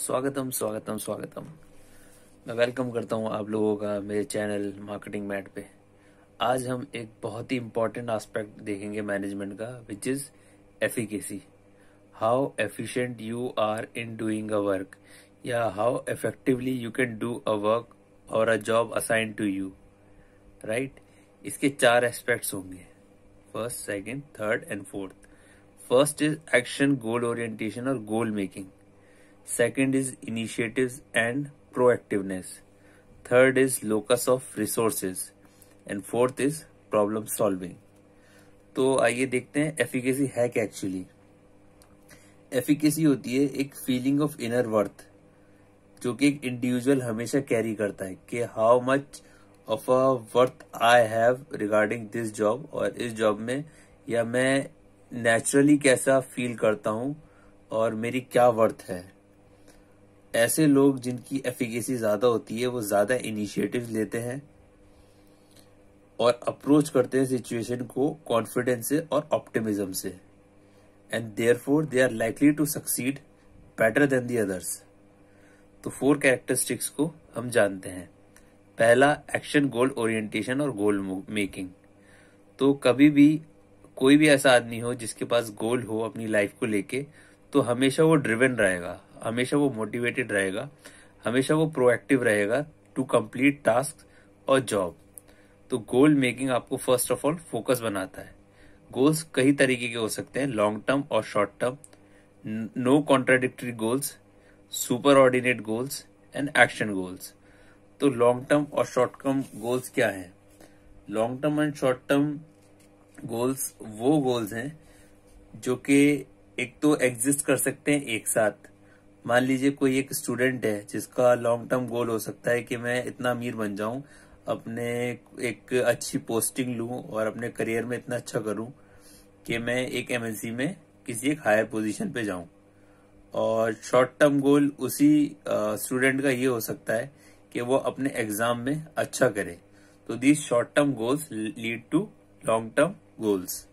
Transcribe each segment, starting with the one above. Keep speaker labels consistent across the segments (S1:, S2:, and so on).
S1: स्वागतम स्वागतम स्वागतम। मैं वेलकम करता हूँ आप लोगों का मेरे चैनल मार्केटिंग मैट पे। आज हम एक बहुत ही इम्पोर्टेंट एस्पेक्ट देखेंगे मैनेजमेंट का, which is efficacy. How efficient you are in doing a work, या how effectively you can do a work और a job assign to you, right. इसके 4 एस्पेक्ट्स होंगे, first, second, third and fourth. First is action, goal orientation और goal making. Second is initiatives and proactiveness. Third is locus of resources. And fourth is problem solving. तो आइए देखते हैं efficacy है क्या actually. Efficacy होती है एक फीलिंग ऑफ इनर वर्थ जो कि एक इंडिविजुअल हमेशा कैरी करता है कि how much of a worth I have regarding this job, और इस जॉब में या मैं नेचुरली कैसा फील करता हूं और मेरी क्या वर्थ है। ऐसे लोग जिनकी एफिकेसी ज्यादा होती है वो ज्यादा इनिशिएटिव लेते हैं और अप्रोच करते हैं सिचुएशन को कॉन्फिडेंस से और ऑप्टिमिज्म से, and therefore they are likely to succeed better than the others. तो 4 कैरेक्टरिस्टिक्स को हम जानते हैं। पहला, एक्शन, गोल ओरिएंटेशन और गोल मेकिंग। तो कभी भी कोई भी ऐसा आदमी हो जिसके पास गोल हो अपनी लाइफ को लेके, तो हमेशा वो ड्रिवन रहेगा, हमेशा वो मोटिवेटेड रहेगा, हमेशा वो प्रोएक्टिव रहेगा टू कंप्लीट टास्क और जॉब। तो गोल मेकिंग आपको फर्स्ट ऑफ ऑल फोकस बनाता है। गोल्स कई तरीके के हो सकते हैं, लॉन्ग टर्म और short term, no contradictory goals, superordinate goals and action goals. तो लॉन्ग टर्म और शॉर्ट टर्म गोल्स क्या हैं? Long term and short term goals वो गोल्स हैं जो कि एक तो एग्जिस्ट कर सकते हैं एक साथ। मान लीजिए कोई एक स्टूडेंट है जिसका लॉन्ग टर्म गोल हो सकता है कि मैं इतना अमीर बन जाऊं, अपने एक अच्छी पोस्टिंग लूं और अपने करियर में इतना अच्छा करूं कि मैं एक एमएनसी में किसी एक हायर पोजीशन पे जाऊं। और शॉर्ट टर्म गोल उसी स्टूडेंट का ये हो सकता है कि वो अपने एग्जाम में अच्छा करे। तो these short term goals lead to long term goals.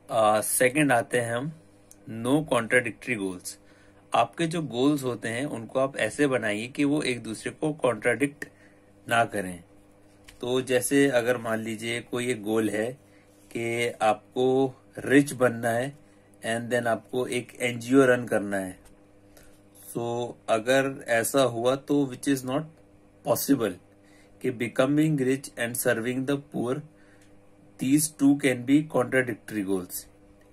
S1: Second आते हैं हम नो कॉन्ट्राडिक्टरी गोल्स। आपके जो गोल्स होते हैं उनको आप ऐसे बनाइए कि वो एक दूसरे को कॉन्ट्राडिक्ट ना करें। तो जैसे अगर मान लीजिए कोई एक गोल है कि आपको रिच बनना है एंड देन आपको एक एनजीओ रन करना है, सो अगर ऐसा हुआ तो विच इज नॉट पॉसिबल कि becoming rich and serving the poor, these two can be contradictory goals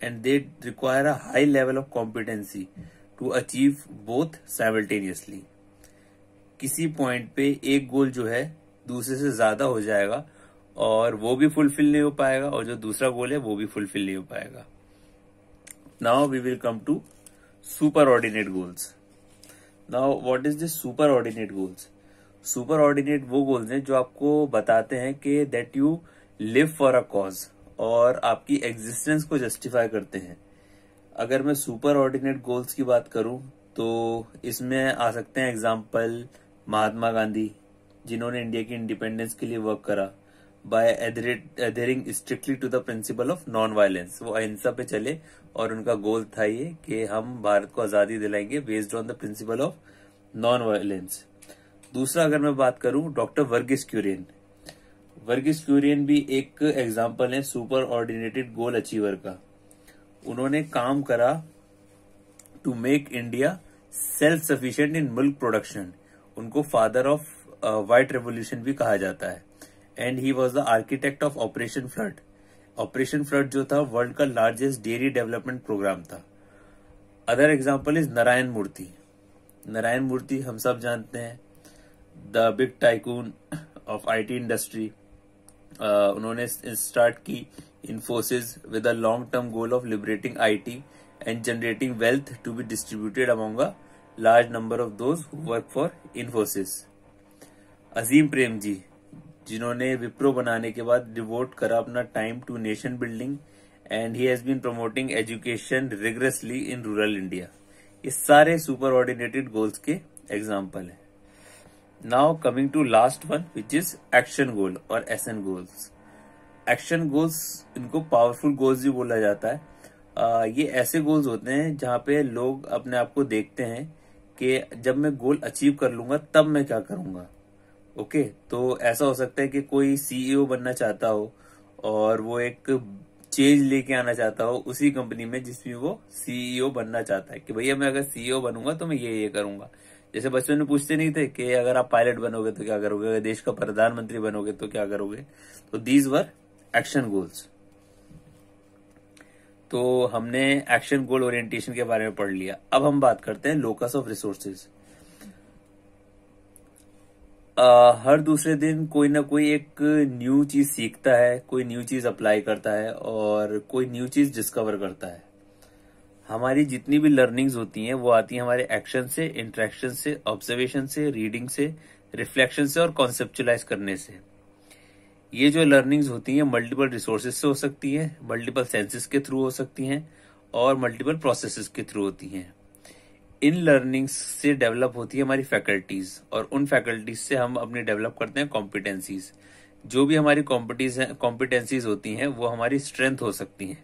S1: and they require a high level of competency to achieve both simultaneously. किसी पॉइंट पे एक गोल जो है दूसरे से ज्यादा हो जाएगा और वो भी फुलफिल नहीं हो पाएगा, और जो दूसरा गोल है वो भी फुलफिल नहीं हो पाएगा। Now we will come to superordinate goals. Now what is this superordinate goals? Superordinate वो गोल्स हैं जो आपको बताते हैं कि that you live for a cause, और आपकी एग्जिस्टेंस को जस्टिफाई करते हैं। अगर मैं सुपर ऑर्डिनेट गोल्स की बात करूं तो इसमें आ सकते हैं एग्जाम्पल महात्मा गांधी, जिन्होंने इंडिया की इंडिपेंडेंस के लिए वर्क करा by adhering strictly to the principle of non violence. वो अहिंसा पे चले और उनका गोल था ये कि हम भारत को आजादी दिलाएंगे based on the principle of non violence. दूसरा अगर मैं बात करूं, डॉक्टर वर्गीस कुरियन। वर्गीस कुरियन भी एक एग्जाम्पल है सुपर ऑर्डिनेटेड गोल अचीवर का। उन्होंने काम करा to make India self sufficient in milk production. उनको फादर ऑफ व्हाइट रेवोल्यूशन भी कहा जाता है, and he was the architect of Operation Flood. Operation Flood जो था वर्ल्ड का लार्जेस्ट डेयरी डेवलपमेंट प्रोग्राम था। Other example is Narayan Murthy. Narayan Murthy हम सब जानते हैं, the big tycoon of IT industry. उन्होंने स्टार्ट की Infosys with a long term goal of liberating IT and generating wealth to be distributed among a large number of those who work for Infosys. Azim Premji, जिन्होंने विप्रो बनाने के बाद devote करा अपना time to nation building, and he has been promoting education rigorously in rural India. ये सारे super ordinated goals के example है। Now coming to last one which is action goal और एसएन गोल्स। एक्शन गोल्स, इनको powerful goals भी बोला जाता है। ये ऐसे गोल्स होते हैं जहाँ पे लोग अपने आप को देखते हैं कि जब मैं गोल अचीव कर लूंगा तब मैं क्या करूंगा। ओके, तो ऐसा हो सकता है कि कोई सीईओ बनना चाहता हो और वो एक चेंज लेके आना चाहता हो उसी कंपनी में जिसमें वो सीईओ बनना चाहता है कि भैया मैं अगर सीईओ बनूंगा तो मैं ये करूंगा। जैसे बच्चों ने पूछते नहीं थे कि अगर आप पायलट बनोगे तो क्या करोगे, अगर देश का प्रधानमंत्री बनोगे तो क्या करोगे। तो दीज वर एक्शन गोल्स। तो हमने एक्शन गोल ओरिएंटेशन के बारे में पढ़ लिया। अब हम बात करते हैं लोकस ऑफ रिसोर्सेज। हर दूसरे दिन कोई ना कोई एक न्यू चीज सीखता है, कोई न्यू चीज अप्लाई करता है और कोई न्यू चीज डिस्कवर करता है। हमारी जितनी भी लर्निंग्स होती हैं वो आती हैं हमारे एक्शन से, इंटरेक्शन से, ऑब्जर्वेशन से, रीडिंग से, रिफ्लेक्शन से और कॉन्सेप्चुलाइज करने से। ये जो लर्निंग्स होती हैं मल्टीपल रिसोर्सेज से हो सकती हैं, मल्टीपल सेंसेस के थ्रू हो सकती हैं और मल्टीपल प्रोसेसेस के थ्रू होती हैं। इन लर्निंग्स से डेवलप होती है हमारी फैकल्टीज और उन फैकल्टीज से हम अपनी डेवलप करते हैं कॉम्पिटेंसीज। जो भी हमारी कॉम्पिटेंसीज होती हैं वो हमारी स्ट्रेंथ हो सकती हैं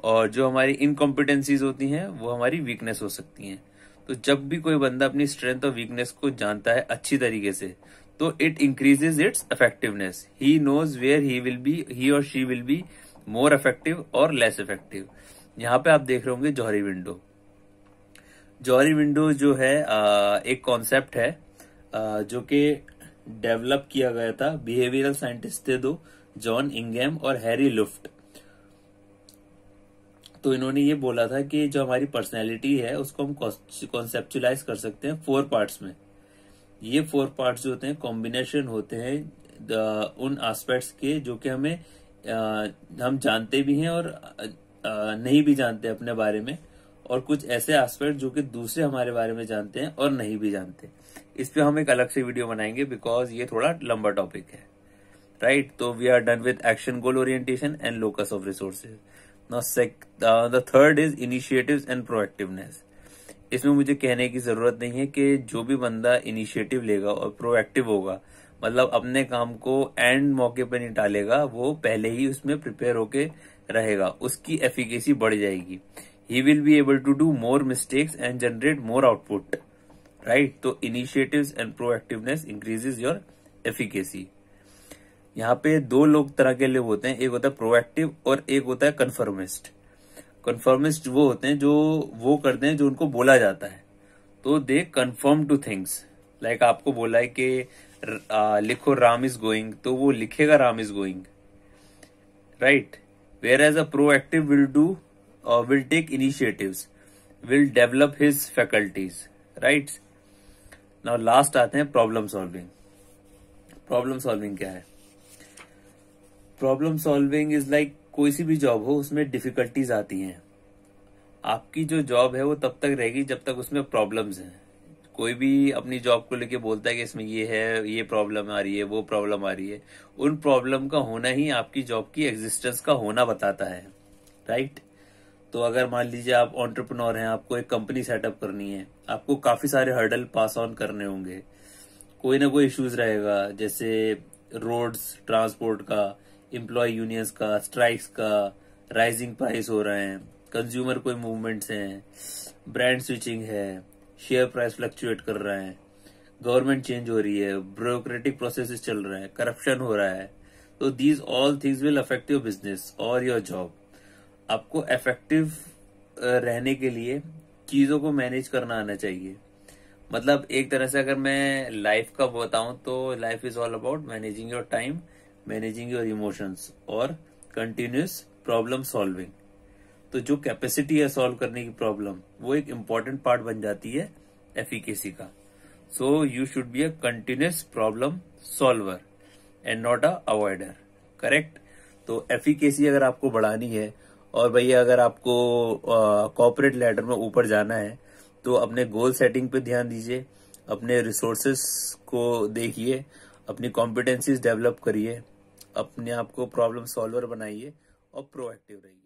S1: और जो हमारी इनकॉम्पिटेंसीज होती हैं वो हमारी वीकनेस हो सकती हैं। तो जब भी कोई बंदा अपनी स्ट्रेंथ और वीकनेस को जानता है अच्छी तरीके से तो it increases its effectiveness. He knows where he और she will be more effective और लेस इफेक्टिव। यहाँ पे आप देख रहे होंगे जौहरी विंडो। जौहरी विंडो जो है एक कॉन्सेप्ट है जो कि डेवलप किया गया था। बिहेवियरल साइंटिस्ट थे दो, जॉन इंगैम और हैरी लुफ्ट। तो इन्होंने ये बोला था कि जो हमारी पर्सनैलिटी है उसको हम कॉन्सेप्चुलाइज कर सकते हैं 4 पार्ट्स में। ये 4 पार्ट्स जो होते हैं कॉम्बिनेशन होते हैं उन एस्पेक्ट्स के जो कि हमें हम जानते भी हैं और नहीं भी जानते अपने बारे में, और कुछ ऐसे एस्पेक्ट जो कि दूसरे हमारे बारे में जानते हैं और नहीं भी जानते। इस पे हम एक अलग से वीडियो बनाएंगे बिकॉज ये थोड़ा लंबा टॉपिक है, राइट। तो we are done with action goal orientation and locus of resources. Now the third is initiatives and proactiveness. इसमें मुझे कहने की जरूरत नहीं है कि जो भी बंदा इनिशिएटिव लेगा और प्रोएक्टिव होगा, मतलब अपने काम को एंड मौके पर नहीं टालेगा, वो पहले ही उसमें प्रिपेयर होके रहेगा, उसकी एफिकेसी बढ़ जाएगी। He will be able to do more mistakes and generate more output, right? तो initiatives and proactiveness increases your efficacy. यहाँ पे 2 लोग तरह के लोग होते हैं, एक होता है प्रोएक्टिव और एक होता है कन्फर्मिस्ट। कन्फर्मिस्ट वो होते हैं जो वो करते हैं जो उनको बोला जाता है, तो दे कन्फर्म टू थिंग्स। लाइक आपको बोला है कि लिखो राम इज गोइंग, तो वो लिखेगा Ram is going, right. Whereas a proactive will take initiatives, will develop his faculties, right? Now last आते हैं प्रॉब्लम सॉल्विंग। प्रॉब्लम सॉल्विंग क्या है? प्रॉब्लम सॉल्विंग इज लाइक कोई सी भी जॉब हो उसमें डिफिकल्टीज आती हैं। आपकी जो जॉब है वो तब तक रहेगी जब तक उसमें प्रॉब्लम्स हैं। कोई भी अपनी जॉब को लेके बोलता है कि इसमें ये है, ये प्रॉब्लम आ रही है, वो प्रॉब्लम आ रही है। उन प्रॉब्लम का होना ही आपकी जॉब की एग्जिस्टेंस का होना बताता है, राइट। तो अगर मान लीजिए आप एंटरप्रेन्योर हैं, आपको एक कंपनी सेटअप करनी है, आपको काफी सारे हर्डल पास ऑन करने होंगे। कोई ना कोई इश्यूज रहेगा, जैसे रोड्स, ट्रांसपोर्ट का, एम्प्लॉय यूनियंस का, स्ट्राइक्स का, राइजिंग प्राइस हो रहे हैं, कंज्यूमर कोई मूवमेंट्स हैं, ब्रांड स्विचिंग है, शेयर प्राइस फ्लक्चुएट कर रहे हैं, गवर्नमेंट चेंज हो रही है, ब्यूरोक्रेटिक प्रोसेसेस चल रहे हैं, करप्शन हो रहा है। तो these all things will affect your business और योर जॉब। आपको इफेक्टिव रहने के लिए चीजों को मैनेज करना आना चाहिए। मतलब एक तरह से अगर मैं लाइफ का बताऊं तो life is all about managing your time, managing your emotions और कंटिन्यूस प्रॉब्लम सॉल्विंग। तो जो कैपेसिटी है सॉल्व करने की प्रॉब्लम, वो एक इम्पॉर्टेंट पार्ट बन जाती है एफिकेसी का। So you should be a continuous problem solver and not a avoider, correct. तो एफिकेसी अगर आपको बढ़ानी है और भैया अगर आपको कॉर्पोरेट लैडर में ऊपर जाना है तो अपने गोल सेटिंग पे ध्यान दीजिए, अपने रिसोर्सेस को देखिए, अपनी कॉम्पिटेंसीज डेवलप करिए, अपने आप को प्रॉब्लम सॉल्वर बनाइए और प्रोएक्टिव रहिए।